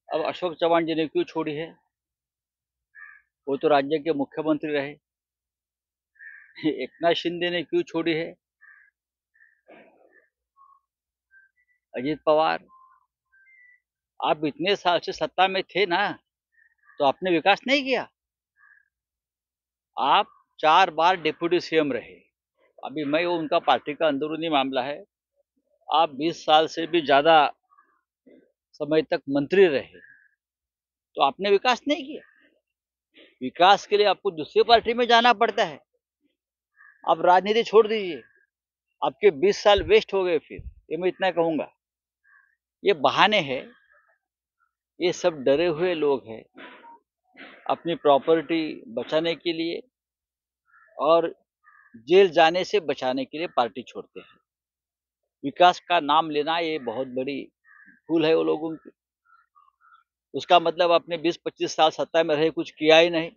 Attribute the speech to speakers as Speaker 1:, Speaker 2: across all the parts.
Speaker 1: अब अशोक चव्हाण जी ने क्यों छोड़ी है? वो तो राज्य के मुख्यमंत्री रहे। एकनाथ शिंदे ने क्यों छोड़ी है? अजित पवार, आप इतने साल से सत्ता में थे ना, तो आपने विकास नहीं किया। आप 4 बार डिप्टी सीएम रहे। अभी मैं वो उनका पार्टी का अंदरूनी मामला है। आप 20 साल से भी ज्यादा समय तक मंत्री रहे, तो आपने विकास नहीं किया। विकास के लिए आपको दूसरी पार्टी में जाना पड़ता है। आप राजनीति छोड़ दीजिए। आपके 20 साल वेस्ट हो गए। फिर ये मैं इतना कहूंगा, ये बहाने हैं। ये सब डरे हुए लोग हैं अपनी प्रॉपर्टी बचाने के लिए और जेल जाने से बचाने के लिए पार्टी छोड़ते हैं। विकास का नाम लेना ये बहुत बड़ी भूल है वो लोगों की। उसका मतलब आपने 20-25 साल सत्ता में रहे, कुछ किया ही नहीं।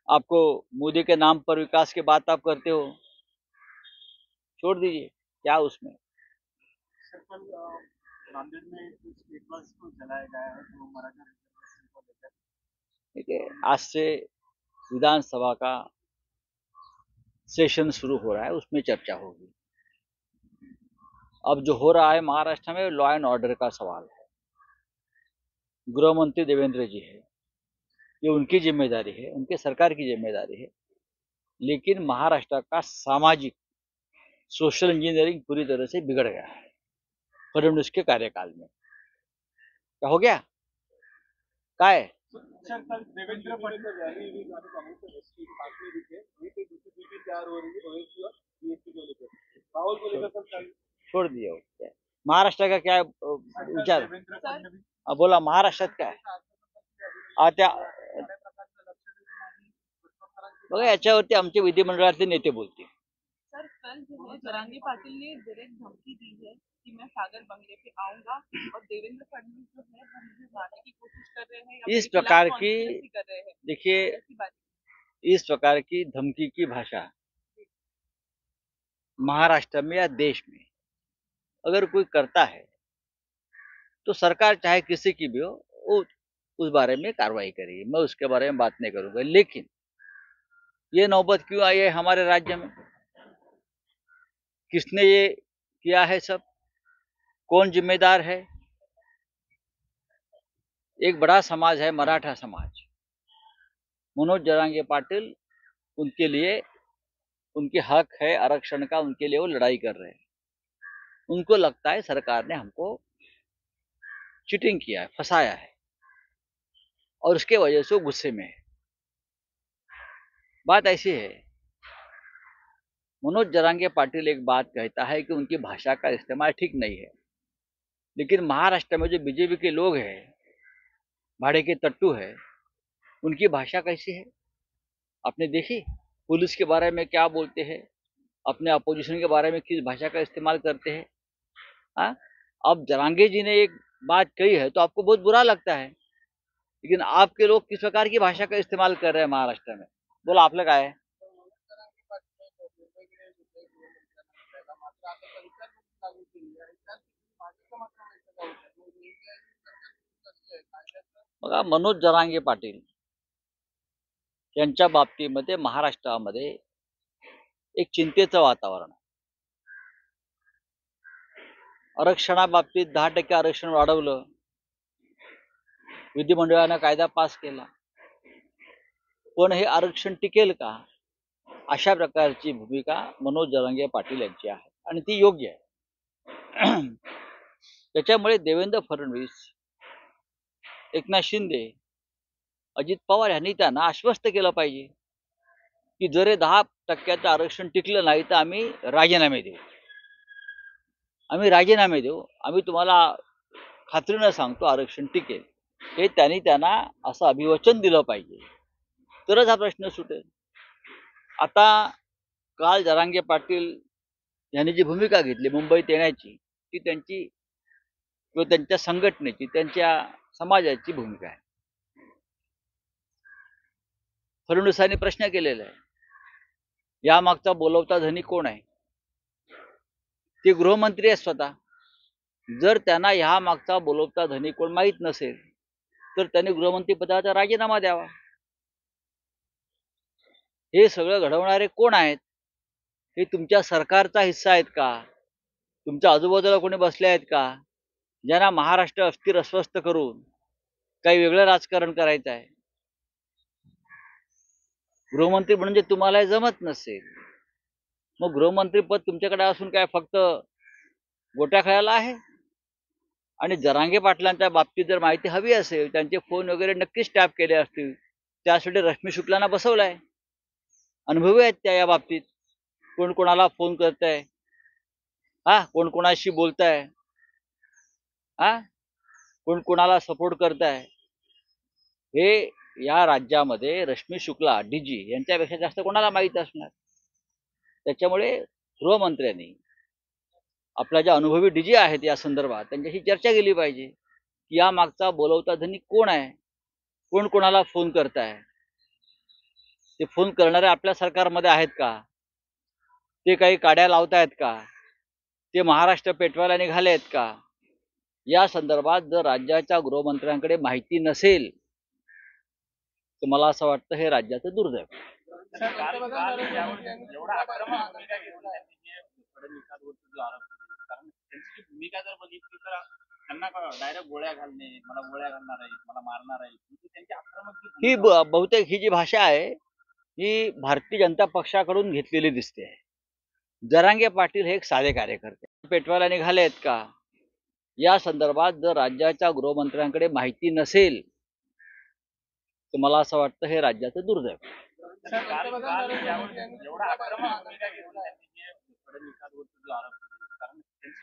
Speaker 1: आपको मोदी के नाम पर विकास की बात आप करते हो, छोड़ दीजिए। क्या उसमें
Speaker 2: सर, कल नांदेड़ में एक बस को जलाया गया है जो मराठा रिजर्वेशन को लेकर।
Speaker 1: ठीक है, आज से विधानसभा का सेशन शुरू हो रहा है, उसमें चर्चा होगी। अब जो हो रहा है महाराष्ट्र में लॉ एंड ऑर्डर का सवाल है। गृह मंत्री देवेंद्र जी है, ये उनकी जिम्मेदारी है, उनके सरकार की जिम्मेदारी है। लेकिन महाराष्ट्र का सामाजिक सोशल इंजीनियरिंग पूरी तरह से बिगड़ गया है फडणवीस के कार्यकाल में। क्या हो गया? क्या है?
Speaker 2: सर, कल देवेंद्र फडणवीस रैली हुई जहाँ पे कांग्रेस के एसपी के पास में दिखे, ये पे दूसरी बीजेपी तैयार हो रही है ओवैसी और बीएसपी को लेकर, राहुल को लेकर सब कल
Speaker 1: छोड़ दिया हो। महाराष्ट्र का क्या विचार?
Speaker 2: देवेंद्र फडणवीस
Speaker 1: बोला महाराष्ट्रात काय त्या बघा, याच्यावरती आमचे विधिमंडळातले नेते बोलतील।
Speaker 3: सर, कल जो है जरांगे पाटिल ने डायरेक्ट धमकी दी है कि मैं सागर बंगले पे आऊंगा और देवेंद्र फडणवीस जो है वो मुझे मारने की कोशिश कर रहे हैं या
Speaker 1: इस प्रकार की,
Speaker 3: कर रहे हैं।
Speaker 1: देखिए, इस प्रकार की धमकी की भाषा महाराष्ट्र में या देश में अगर कोई करता है तो सरकार चाहे किसी की भी हो, वो उस बारे में कार्रवाई करेगी। मैं उसके बारे में बात नहीं करूंगा। लेकिन ये नौबत क्यों आई है हमारे राज्य में? किसने ये किया है? सब कौन जिम्मेदार है? एक बड़ा समाज है मराठा समाज। मनोज जरांगे पाटिल उनके लिए, उनके हक है आरक्षण का, उनके लिए वो लड़ाई कर रहे हैं। उनको लगता है सरकार ने हमको चीटिंग किया है, फंसाया है, और उसके वजह से वो गुस्से में है। बात ऐसी है, मनोज जरांगे पाटिल एक बात कहता है कि उनकी भाषा का इस्तेमाल ठीक नहीं है। लेकिन महाराष्ट्र में जो बीजेपी के लोग हैं, भाड़े के तट्टू है, उनकी भाषा कैसी है आपने देखी? पुलिस के बारे में क्या बोलते हैं, अपने अपोजिशन के बारे में किस भाषा का इस्तेमाल करते हैं। हाँ, अब जरांगे जी ने एक बात कही है तो आपको बहुत बुरा लगता है, लेकिन आपके लोग किस प्रकार की भाषा का इस्तेमाल कर रहे हैं महाराष्ट्र में? बोला आपलं काय आहे? बघा, मनोज जरांगे पाटील यांच्या बाबतीमध्ये महाराष्ट्रामध्ये एक चिंतेचं वातावरण आहे। आरक्षणाबाबतीत 10% आरक्षण वाढवलं, विधिमंडळानं कायदा पास केला, पण हे आरक्षण टिकेल का? अशा प्रकारची भूमिका मनोज जरांगे पाटील यांची आहे आणि ती योग्य आहे। त्याच्यामुळे देवेंद्र फडणवीस, एकनाथ शिंदे, अजित पवार यांनी त्यांना आश्वस्त केलं पाहिजे की जर हे 10% आरक्षण टिकलं नाही तर आम्ही राजीनामे देऊ, आम्ही तुम्हाला खात्रीनं सांगतो आरक्षण टिकेल। हे त्यांना असं अभिवचन दिलं पाहिजे, तरच हा प्रश्न सुटेल। आता काल जरांगे पाटील यांनी जी भूमिका घेतली मुंबईत येण्याची, ती त्यांची किंवा त्यांच्या संघटनेची, त्यांच्या समाजाची भूमिका आहे। फडणवीसांनी प्रश्न केलेला आहे, यामागचा बोलवता धनी कोण आहे? ते गृहमंत्री आहेत स्वतः. जर त्यांना ह्या मागचा बोलवता धनी कोण माहीत नसेल तर त्यांनी गृहमंत्री पदाचा राजीनामा द्यावा. हे सगळं घडवणारे कोण आहेत? हे तुमच्या सरकारचा हिस्सा आहेत का? तुमच्या आजूबाजूला कोणी बसले आहेत का ज्यांना महाराष्ट्र अस्थिर अस्वस्थ करून काही वेगळं राजकारण करायचं आहे? गृहमंत्री म्हणजे तुम्हाला जमत नसेल मग गृहमंत्री पद तुमच्याकडे असून काय फक्त गोट्या खेळायला आहे? आणि जरांगे पाटलांच्या बाबतीत जर माहिती हवी असेल त्यांचे फोन वगैरे नक्कीच टॅप केले असतील. त्यासाठी रश्मी शुक्लांना बसवलाय. अनुभवी आहेत त्या या बाबतीत. कोण कोणाला फोन करताय, कोण कोणाशी बोलताय, कोण कोणाला सपोर्ट करताय, हे या राज्यामध्ये रश्मी शुक्ला डीजी यांच्यापेक्षा जास्त कोणाला माहीत असणार. त्याच्यामुळे गृहमंत्र्यांनी आपल्या ज्या अनुभवी डीजी आहेत या संदर्भात त्यांच्याशी चर्चा केली पाहिजे की या मागचा बोलवता धनी कोण आहे, कोण कोणाला फोन करताय, ते फोन करणारे आपल्या सरकारमध्ये आहेत का, ते काही काड्या लावतायत का, ते महाराष्ट्र पेटवायला निघाले आहेत का? या संदर्भात जर राज्याच्या गृहमंत्र्यांकडे माहिती नसेल तर मला असं वाटतं हे राज्याचं दुर्दैव.
Speaker 2: भूमिका जर बघितली तर त्यांना डायरेक्ट गोळ्या घालणे, मला गोळ्या घालणार आहेत, मला मारणार आहेत, त्यांची आक्रमक
Speaker 1: ही बहुतेक ही जी भाषा आहे ही भारतीय जनता पक्षाकडून घेतलेली दिसते. जरांगे पाटील हे एक साधे कार्यकर्ते पेटवायला निघाले आहेत का? या संदर्भात जर राज्याच्या गृहमंत्र्यांकडे माहिती नसेल तर मला असं वाटतं हे राज्याचं दुर्दैव.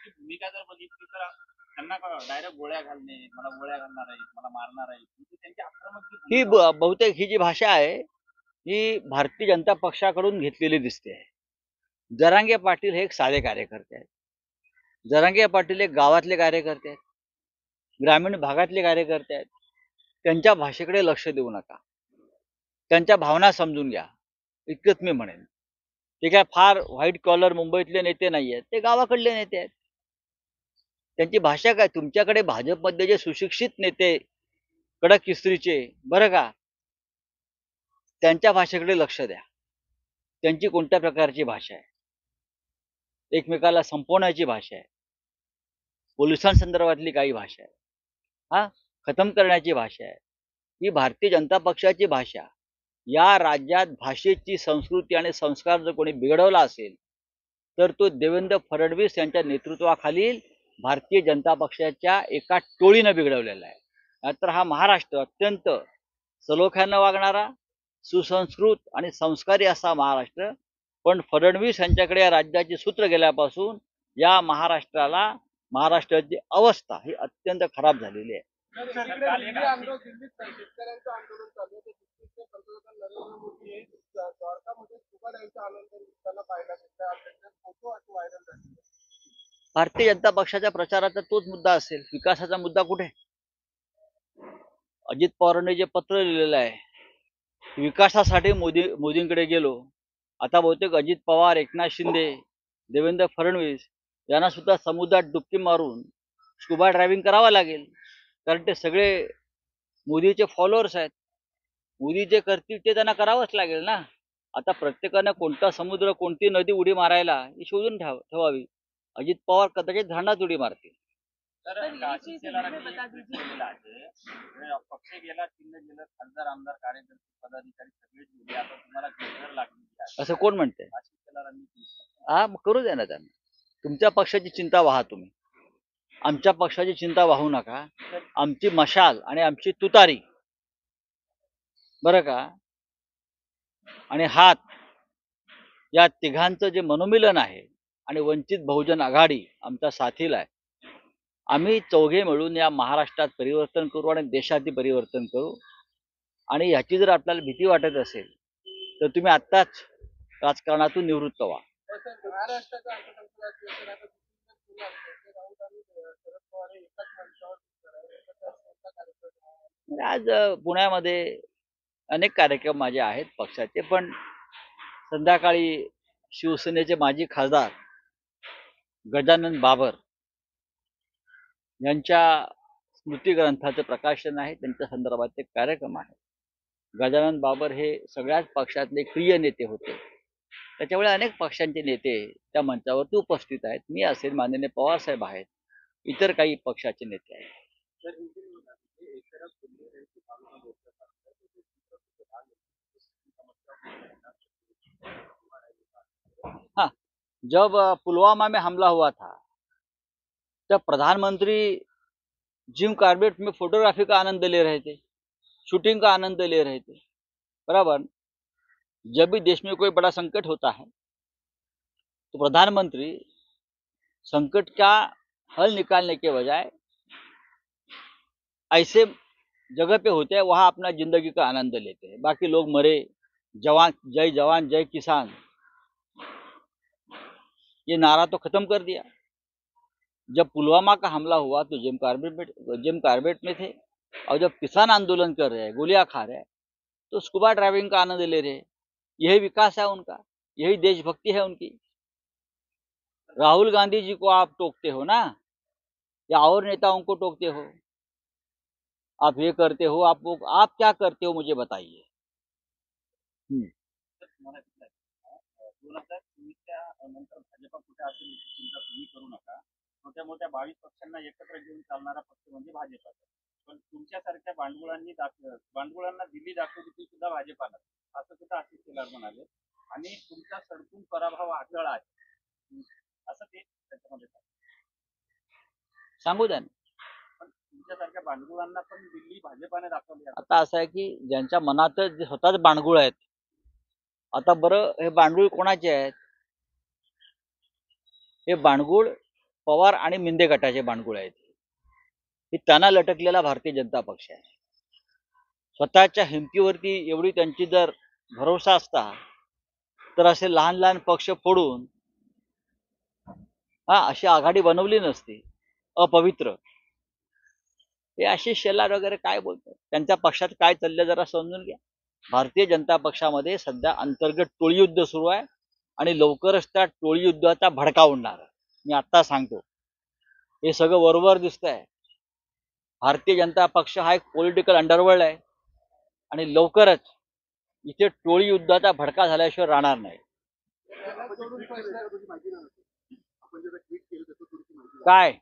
Speaker 2: भूमिका जर बघितली तर त्यांना डायरेक्ट गोळ्या घालणे, मला गोळ्या घालणार आहेत, मला मारणार आहेत, त्यांची आक्रमक
Speaker 1: ही बहुतेक ही जी भाषा आहे ही भारतीय जनता पक्षाकडून घेतलेली दिसते. जरांगे पाटील हे एक साधे कार्यकर्ते आहेत. जरांगे पाटील एक गावातले कार्यकर्ते आहेत, ग्रामीण भागातले कार्यकर्ते आहेत. त्यांच्या भाषेकडे लक्ष देऊ नका, त्यांच्या भावना समजून घ्या, इतकंच मी म्हणेन. ते काय फार व्हाईट कॉलर मुंबईतले नेते नाही आहेत, ते गावाकडले नेते आहेत. त्यांची भाषा काय, तुमच्याकडे भाजपमध्ये जे सुशिक्षित नेते कडक इस्त्रीचे बरं का, त्यांच्या भाषेकडे लक्ष द्या. त्यांची कोणत्या प्रकारची भाषा आहे? एकमेकाला संपवण्याची भाषा आहे, पोलिसांसंदर्भातली काही भाषा आहे, खतम करण्याची भाषा आहे. ही भारतीय जनता पक्षाची भाषा. या राज्यात भाषेची संस्कृती आणि संस्कार जर कोणी बिघडवला असेल तर तो देवेंद्र फडणवीस यांच्या नेतृत्वाखालील भारतीय जनता पक्षाच्या एका टोळीनं बिघडवलेला आहे. नाहीतर हा महाराष्ट्र अत्यंत सलोख्यानं वागणारा, सुसंस्कृत आणि संस्कारी असा महाराष्ट्र. पण फडणवीस यांच्याकडे या राज्याची सूत्र गेल्यापासून या महाराष्ट्राची अवस्था ही अत्यंत खराब झालेली आहे.
Speaker 2: शेतकऱ्यांचं आंदोलन चालू आहे. पंतप्रधान नरेंद्र मोदी हे द्वारकामध्ये स्कुबा डायव्हचं आनंद लुटताना पाहायला मिळतं. त्यांचे फोटो असे व्हायरल झाले.
Speaker 1: भारतीय जनता पक्षाच्या प्रचाराचा तोच मुद्दा असेल. विकासाचा मुद्दा कुठे? अजित पवारांनी जे पत्र लिहिलेलं आहे विकासासाठी मोदींकडे गेलो. आता बहुतेक अजित पवार, एकनाथ शिंदे, देवेंद्र फडणवीस यांना सुद्धा समुद्रात डुबकी मारून स्कुबा ड्रायव्हिंग करावं लागेल, कारण ते सगळे मोदीचे फॉलोअर्स आहेत. मोदी जे करतील ते त्यांना करावंच लागेल ना. आता प्रत्येकानं कोणता समुद्र, कोणती नदी उडी मारायला ही शोधून ठेवावी. अजित पवार कदाचित धरणात उडी मारतील.
Speaker 2: पक्ष गेला, चिन्ह गेलं, खासदार, आमदार, कार्यकर्ते, पदाधिकारी सगळेच गेले. आता तुम्हाला घर लागली
Speaker 1: असं कोण म्हणते? मग करू द्या ना त्यांना. तुमच्या पक्षाची चिंता व्हा तुम्ही, आमच्या पक्षाची चिंता वाहू नका. आमची मशाल आणि आमची तुतारी बरं का आणि हात या तिघांचं जे मनोमिलन आहे आणि वंचित बहुजन आघाडी आमच्या साथीला आहे. आम्ही चौघे मिळून या महाराष्ट्रात परिवर्तन करू आणि देशातील परिवर्तन करू. आणि ह्याची जर आपल्याला भीती वाटत असेल तर तुम्ही आत्ताच राजकारणातून निवृत्त व्हा. आज पुण्यामध्ये अनेक कार्यक्रम माझे आहेत पक्षाचे, पण संध्याकाळी शिवसेनेचे माजी खासदार गजानन बाबर यांच्या स्मृतिग्रंथाचे प्रकाशन आहे. त्यांच्या संदर्भात एक कार्यक्रम आहे. गजानन बाबर हे सगळ्याच पक्षातले प्रिय नेते होते. त्याच्यामुळे अनेक पक्षांचे नेते त्या मंचावरती उपस्थित आहेत. मी असेल, माननीय पवारसाहेब आहेत, इतर काही पक्षाचे नेते आहेत. हाँ, जब पुलवामा में हमला हुआ था तब प्रधानमंत्री जिम कॉर्बेट में फोटोग्राफी का आनंद ले रहे थे, शूटिंग का आनंद ले रहे थे, बराबर। जब भी देश में कोई बड़ा संकट होता है तो प्रधानमंत्री संकट का हल निकालने के बजाय ऐसे जगह पे होते हैं, वहां अपना जिंदगी का आनंद लेते हैं। बाकी लोग मरे, जवान जय किसान, ये नारा तो खत्म कर दिया। जब पुलवामा का हमला हुआ तो जिम कार्बेट में थे, और जब किसान आंदोलन कर रहे हैं, गोलियां खा रहे हैं, तो स्कूबा ड्राइविंग का आनंद ले रहे हैं। यही विकास है उनका, यही देशभक्ति है उनकी। राहुल गांधी जी को आप टोकते हो ना, या और नेताओं को टोकते हो, आप ये करते हो, आप क्या करते हो मुझे बताइए।
Speaker 4: 2024च्या नंतर भाजपा कुठे असेल याची चिंता तुम्ही करू नका. छोट्या मोठ्या 22 पक्षांना एकत्र घेऊन चालणारा पक्ष म्हणजे भाजपा. पण तुमच्यासारख्या भांडवलांना दिल्ली दाखवली ती सुद्धा भाजपाला, असं सुद्धा आशिष शेलार म्हणाले. आणि तुमचा सडकून पराभव अटळ आहे असं ते त्याच्यामध्ये
Speaker 1: सांगू द्या ना.
Speaker 4: पण तुमच्यासारख्या भांडवलांना पण दिल्ली भाजपाने दाखवली.
Speaker 1: आता असं आहे की ज्यांच्या मनातच स्वतःच बांडगुळ आहेत. आता बरं, हे बांडगुळ कोणाचे आहेत? हे बांडगुळ पवार आणि मिंदे गटाचे बांडगुळ आहेत. हे त्यांना लटकलेला भारतीय जनता पक्ष आहे. स्वतःच्या हिमतीवरती एवढी त्यांची जर भरोसा असता तर असे लहान लहान पक्ष फोडून अशी आघाडी बनवली नसती. अपवित्र. हे आशिष शेलार वगैरे काय बोलतात, त्यांच्या पक्षात काय चाललं जरा समजून घ्या. भारतीय जनता पक्षामध्ये सध्या अंतर्गत टोळीयुद्ध सुरू आहे आणि लवकरच त्या टोळीयुद्धाचा भडका उडणार. मी आता सांगतो, हे सगळं वरवर दिसतंय. भारतीय जनता पक्ष हा एक पॉलिटिकल अंडरवर्ल्ड आहे आणि लवकरच इथे टोळीयुद्धाचा भडका झाल्याशिवाय राहणार नाही. काय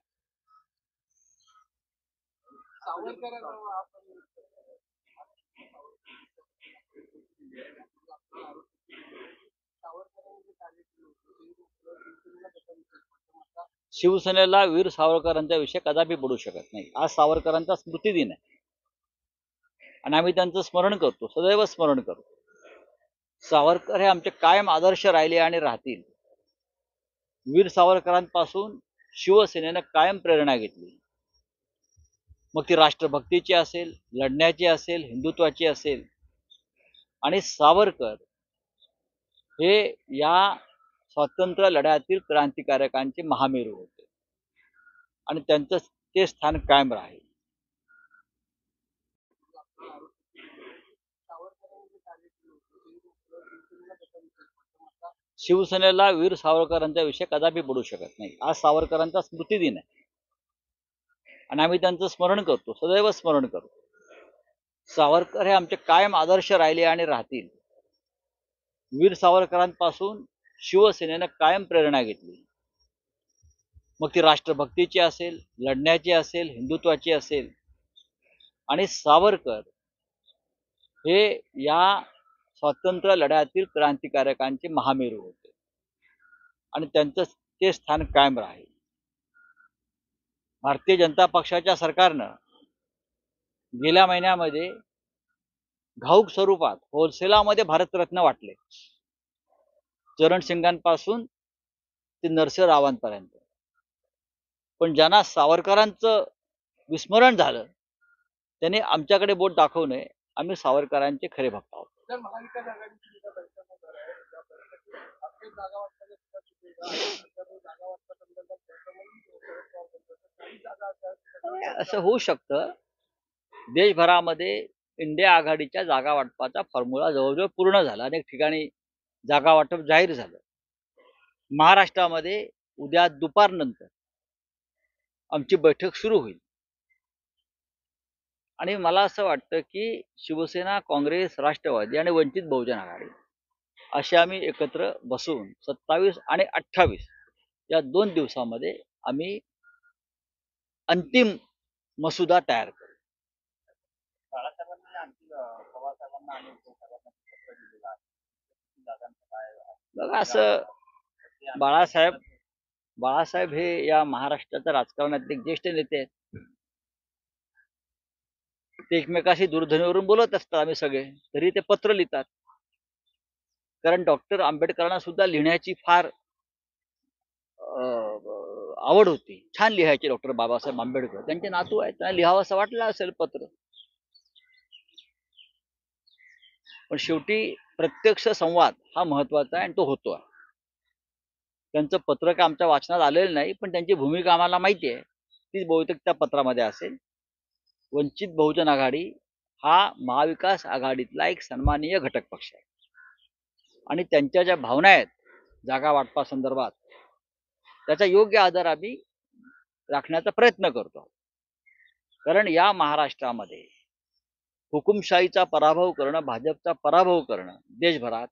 Speaker 1: शिवसेनेला वीर सावरकरांचा विषय कदापि पडू शकत नाही. आज सावरकरांचा स्मृती दिन आहे आणि आम्ही त्यांचं स्मरण करतो, सदैव स्मरण करतो. सावरकर हे आमचे कायम आदर्श राहिले आणि राहतील. वीर सावरकरांपासून शिवसेनेनं कायम प्रेरणा घेतली. मग ती राष्ट्रभक्तीची असेल, लढण्याची असेल, हिंदुत्वाची असेल. आणि सावरकर हे या स्वातंत्र्य लढ्यातील क्रांतिकारकांचे महामेरू होते आणि त्यांचं ते स्थान कायम राहील. शिवसेनेला वीर सावरकरांचा विषय कदापि पडू शकत नाही. आज सावरकरांचा स्मृती दिन आहे आणि आम्ही त्यांचं स्मरण करतो, सदैव स्मरण करतो. सावरकर हे आमचे कायम आदर्श राहिले आणि राहतील. वीर सावरकरांपासून शिवसेनेनं कायम प्रेरणा घेतली. मग ती राष्ट्रभक्तीची असेल, लढण्याची असेल, हिंदुत्वाची असेल. आणि सावरकर हे या स्वातंत्र्य लढ्यातील क्रांतिकारकांचे महामेरू होते आणि त्यांचं ते स्थान कायम राहील. भारतीय जनता पक्षाच्या सरकारनं गेल्या महिन्यामध्ये घाऊक स्वरूपात होलसेलामध्ये भारतरत्न वाटले, चरणसिंगांपासून ते नरसिंहरावांपर्यंत. पण ज्यांना सावरकरांचं विस्मरण झालं त्याने आमच्याकडे बोट दाखवू नये. आम्ही सावरकरांचे खरे भक्त आहोत. असं होऊ शकतं. देशभरामध्ये इंडिया आघाडीच्या जागा वाटपाचा फॉर्म्युला जवळजवळ पूर्ण झाला. अनेक ठिकाणी जागा वाटप जाहीर झालं. महाराष्ट्रामध्ये उद्या दुपारनंतर आमची बैठक सुरू होईल आणि मला असं वाटतं की शिवसेना, काँग्रेस, राष्ट्रवादी आणि वंचित बहुजन आघाडी असे आम्ही एकत्र बसून 27 आणि 28 या 2 दिवसामध्ये आम्ही अंतिम मसुदा तयार करू.
Speaker 4: बाळासाहेबांनी आणखी पवारसाहेबांना आणि उद्धव साहेबांना पत्र दिलेलं आहे. दादांचं काय
Speaker 1: बघा असं बाळासाहेब हे या महाराष्ट्राच्या राजकारणात एक ज्येष्ठ नेते आहेत. ते एकमेकाशी दूरध्वनीवरून बोलत असतात आम्ही सगळे, तरी ते पत्र लिहितात. कारण डॉक्टर आंबेडकरांना सुद्धा लिहिण्याची फार आवड होती. छान लिहायचे डॉक्टर बाबासाहेब आंबेडकर. त्यांचे नातू आहेत, त्यांना लिहावं असं वाटलं असेल पत्र. पण शेवटी प्रत्यक्ष संवाद हा महत्वाचा आहे आणि तो होतो आहे. त्यांचं पत्र काय आमच्या वाचनात आलेलं नाही, पण त्यांची भूमिका आम्हाला माहिती आहे. तीच बहुतेक त्या पत्रामध्ये असेल. वंचित बहुजन आघाडी हा महाविकास आघाडीतला एक सन्माननीय घटक पक्ष आहे आणि त्यांच्या ज्या भावना आहेत जागा वाटपासंदर्भात त्याचा योग्य आदर आम्ही राखण्याचा प्रयत्न करतो. कारण या महाराष्ट्रामध्ये हुकुमशाहीचा पराभव करणं, भाजपचा पराभव करणं देशभरात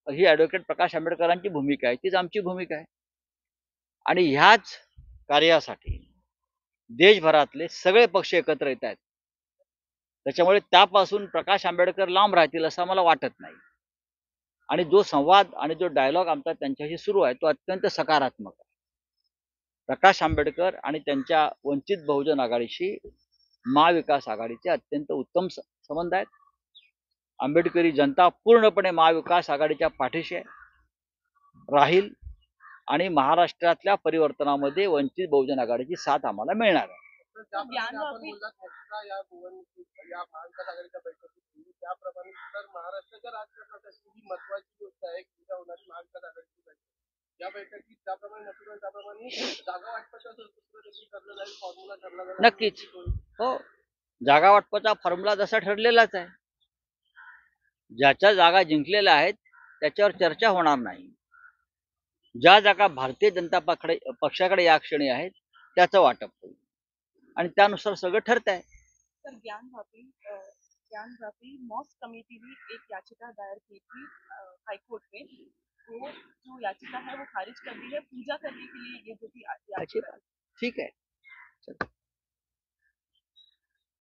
Speaker 1: ही ॲडव्होकेट प्रकाश आंबेडकरांची भूमिका आहे, तीच आमची भूमिका आहे. आणि ह्याच कार्यासाठी देशभरातले सगळे पक्ष एकत्र येत आहेत. त्याच्यामुळे त्यापासून प्रकाश आंबेडकर लांब राहतील असं मला वाटत नाही. आणि जो संवाद आणि जो डायलॉग आमचा त्यांच्याशी सुरू आहे तो अत्यंत सकारात्मक आहे. प्रकाश आंबेडकर आणि त्यांच्या वंचित बहुजन आघाडीशी महाविकास आघाडीचे अत्यंत उत्तम संबंध आहेत. आंबेडकरी जनता पूर्णपणे महाविकास आघाडीच्या पाठीशी आहे, राहील आणि महाराष्ट्रातल्या परिवर्तनामध्ये वंचित बहुजन आघाडीची साथ आम्हाला मिळणार आहे.
Speaker 2: या महाविकास आघाडीच्या बैठकीत त्याप्रमाणे तर महाराष्ट्राच्या राजकारणासाठी ही महत्वाची गोष्ट आहे की उद्या होणारी महाविकास आघाडीची बैठक. या बैठकीत त्याप्रमाणे मसुदा त्याप्रमाणे जागा वाटपाच्या सूत्र देखील ठरलं जाईल, फॉर्म्युला ठरला जाईल.
Speaker 1: नक्कीच हो, जागा वाटपाचा फॉर्म्युला तसा ठरलेलाच आहे. ज्याच्या जागा जिंकलेल्या आहेत त्याच्यावर चर्चा होणार नाही. ज्या जागा भारतीय जनता पक्षाकडे या क्षणी आहेत त्याचं वाटप होईल आणि त्यानुसार सगळं ठरत आहे.
Speaker 3: सर ज्ञान भाभी मॉस कमेटी ने एक याचिका दायर की थी हाईकोर्ट में, वो जो याचिका है वो खारिज कर दी है पूजा करने के लिए। ये जो भी याचिका
Speaker 1: ठीक है.